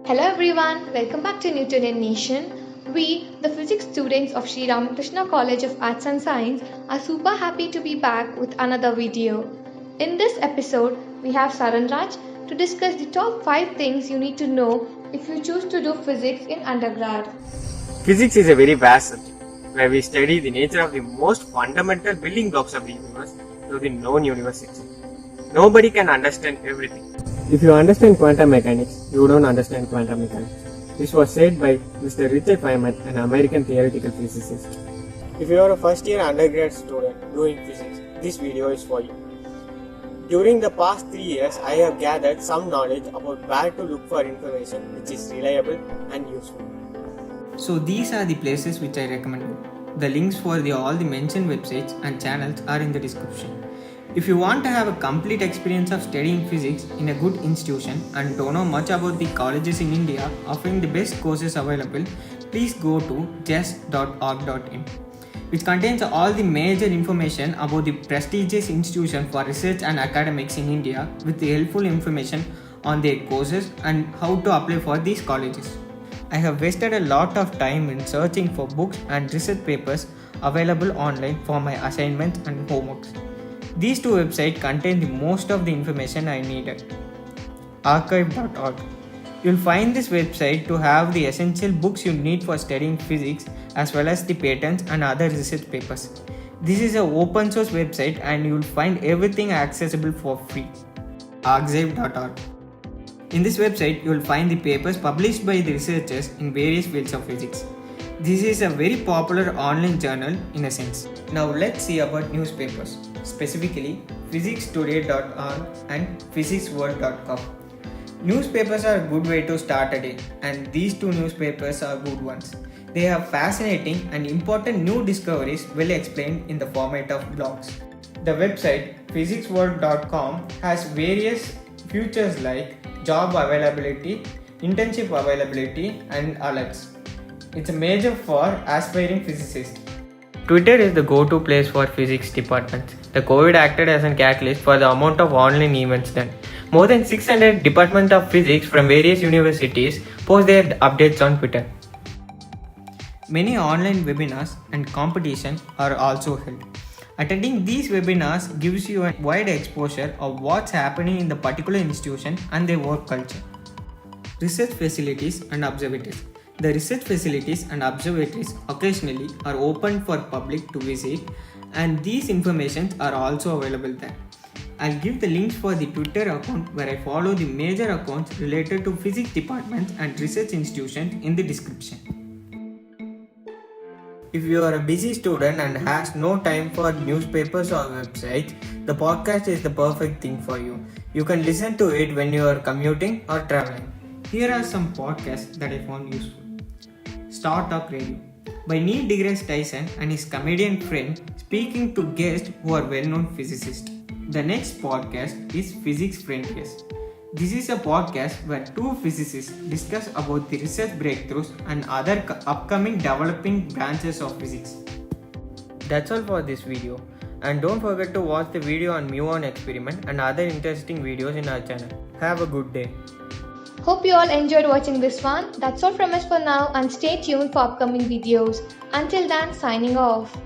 Hello everyone, welcome back to Newtonian Nation. We, the physics students of Sri Ramakrishna College of Arts and Science, are super happy to be back with another video. In this episode, we have Saranraj to discuss the top 5 things you need to know if you choose to do physics in undergrad. Physics is a very vast subject where we study the nature of the most fundamental building blocks of the universe through the known universe itself. Nobody can understand everything. If you understand quantum mechanics, you don't understand quantum mechanics. This was said by Mr. Richard Feynman, an American theoretical physicist. If you are a first year undergrad student doing physics, this video is for you. During the past 3 years, I have gathered some knowledge about where to look for information which is reliable and useful. So these are the places which I recommend you. The links for all the mentioned websites and channels are in the description. If you want to have a complete experience of studying physics in a good institution and don't know much about the colleges in India offering the best courses available, please go to just.org.in, which contains all the major information about the prestigious institution for research and academics in India with the helpful information on their courses and how to apply for these colleges. I have wasted a lot of time in searching for books and research papers available online for my assignments and homeworks. These two websites contain the most of the information I needed. Archive.org. You'll find this website to have the essential books you need for studying physics as well as the patents and other research papers. This is an open source website and you'll find everything accessible for free. Arxiv.org. In this website, you will find the papers published by the researchers in various fields of physics. This is a very popular online journal in a sense. Now let's see about newspapers, specifically physicstoday.org and physicsworld.com. Newspapers are a good way to start a day, and these two newspapers are good ones. They have fascinating and important new discoveries well explained in the format of blogs. The website physicsworld.com has various features like job availability, internship availability, and alerts. It's a major for aspiring physicists. Twitter is the go-to place for physics departments. The COVID acted as a catalyst for the amount of online events done. More than 600 departments of physics from various universities post their updates on Twitter. Many online webinars and competitions are also held. Attending these webinars gives you a wide exposure of what's happening in the particular institution and their work culture. Research facilities and observatories. The research facilities and observatories occasionally are open for public to visit, and these informations are also available there. I'll give the links for the Twitter account where I follow the major accounts related to physics departments and research institutions in the description. If you are a busy student and has no time for newspapers or websites, the podcast is the perfect thing for you. You can listen to it when you are commuting or traveling. Here are some podcasts that I found useful. Star Talk Radio by Neil deGrasse Tyson and his comedian friend speaking to guests who are well-known physicists. The next podcast is Physics Frontiers. This is a podcast where two physicists discuss about the research breakthroughs and other upcoming developing branches of physics. That's all for this video, and don't forget to watch the video on muon experiment and other interesting videos in our channel. Have a good day. Hope you all enjoyed watching this one. That's all from us for now and stay tuned for upcoming videos. Until then, signing off.